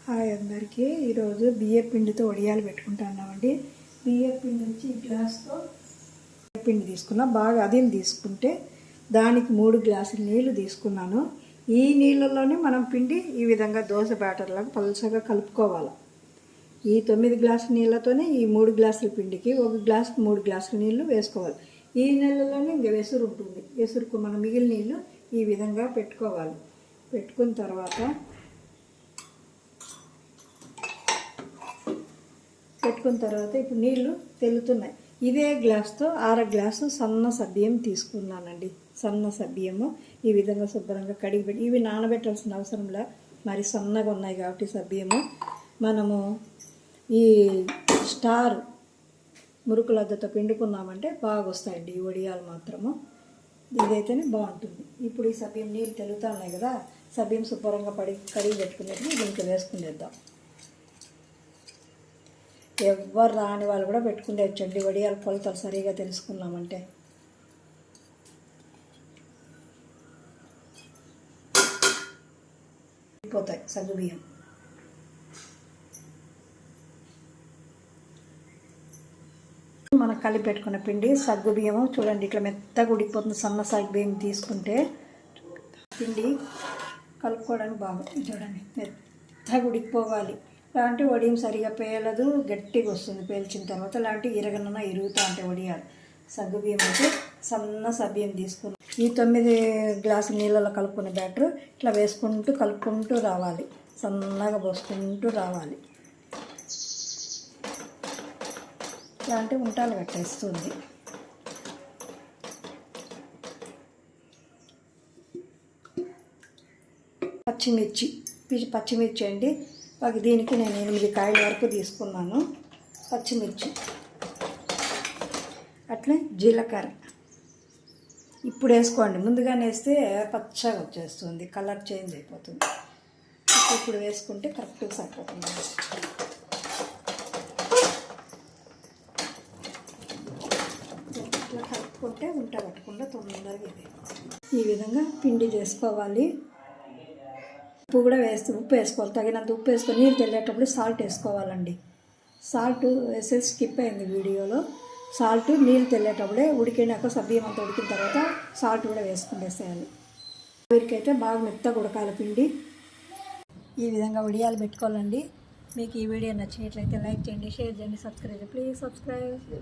Hi అందరికీ ఈరోజు బియ్య పిండితో వడియాలు పెట్టుకుంటున్నామండి. బియ్య పిండి నుంచి ఈ గ్లాస్తో పిండి తీసుకున్నా, బాగా అదిని తీసుకుంటే దానికి 3 గ్లాసులు నీళ్లు తీసుకున్నాను. ఈ నీళ్ళల్లోనే మనం పిండి ఈ విధంగా దోశ బ్యాటర్లాగా పలుచగా కలుపుకోవాలి. ఈ 9 గ్లాసుల నీళ్ళతోనే ఈ 3 గ్లాసుల పిండికి 1 గ్లాసుకి 3 గ్లాసుల నీళ్లు వేసుకోవాలి. ఈ నీళ్ళలోనే ఇంకా వెసురు ఉంటుంది. వెసురుకు మనం మిగిలిన నీళ్ళు ఈ విధంగా పెట్టుకోవాలి. పెట్టుకున్న తర్వాత ఇప్పుడు నీళ్లు తెలుతున్నాయి. ఇదే గ్లాస్తో 1/2 గ్లాసు సన్న సబ్బియ్యం తీసుకున్నానండి. సన్న సబ్బియ్యము ఈ విధంగా శుభ్రంగా కడిగి పెట్టి, ఇవి నానబెట్టాల్సిన అవసరంలా, మరి సన్నగా ఉన్నాయి కాబట్టి సబ్బియ్యము మనము ఈ స్టార్ మురుకులద్దతో పిండుకున్నామంటే బాగా వస్తాయండి ఈ వడియాలు మాత్రము. ఇదైతేనే బాగుంటుంది. ఇప్పుడు ఈ సబ్బియ్యం నీళ్ళు తెలుగుతా ఉన్నాయి కదా, సబ్బియ్యం శుభ్రంగా కడిగి పెట్టుకునేది దీనికి వేసుకునేద్దాం. ఎవ్వరు రాని వాళ్ళు కూడా పెట్టుకునేవచ్చండి వడియాల కొలతలు సరిగా తెలుసుకున్నామంటే. పోతాయి సగ్గుబియ్యం. మనం కలిపి పెట్టుకున్న పిండి సగ్గుబియ్యము చూడండి ఇట్లా మెత్తగా ఉడికిపోతుంది. సన్న సగ్గుబియ్యం తీసుకుంటే పిండి కలుపుకోవడానికి బాగుంది. చూడండి మెత్తగా ఉడికిపోవాలి. లాంటి వడియం సరిగా పేలదు, గట్టిగా వస్తుంది పేల్చిన తర్వాత. లాంటి ఇరగనన్నా ఇరుగుతూ ఉంటాయి వడియాలు. సగ్గుబియ్యం అయితే సన్న సబ్బియ్యం తీసుకుని ఈ 9 గ్లాసుల నీళ్ళలో కలుపుకునే బ్యాటర్ ఇట్లా వేసుకుంటూ కలుపుకుంటూ రావాలి. సన్నగా పోసుకుంటూ రావాలి. ఇలాంటి ఉంటాలు కట్టేస్తుంది. పచ్చిమిర్చి అండి. దీనికి నేను 8 కాయల వరకు తీసుకున్నాను. పచ్చిమిర్చి, అట్లే జీలకర్ర ఇప్పుడు వేసుకోండి. ముందుగానే వేస్తే పచ్చగా వచ్చేస్తుంది, కలర్ చేంజ్ అయిపోతుంది. ఇప్పుడు వేసుకుంటే కరెక్ట్గా సరిపోతుంది. ఇట్లా కలుపుకుంటే ఉంట కట్టకుండా తొందరగా ఇది ఈ విధంగా పిండి చేసుకోవాలి. ఉప్పు కూడా ఉప్పు వేసుకోవాలి. తగినంత ఉప్పు వేసుకొని నీళ్ళు తెల్లేటప్పుడు సాల్ట్ వేసుకోవాలండి. సాల్ట్ వేసేసి స్కిప్ అయింది వీడియోలో. సాల్ట్ నీళ్ళు తెల్లేటప్పుడే ఉడికినాక సబ్బియ్యం అంతా ఉడికిన తర్వాత సాల్ట్ కూడా వేసేయాలి. వీరికైతే బాగా మెత్తగా ఉడకాలి పిండి. ఈ విధంగా వడియాలు పెట్టుకోవాలండి. మీకు ఈ వీడియో నచ్చినట్లయితే లైక్ చేయండి, షేర్ చేయండి, సబ్స్క్రైబ్. Please subscribe.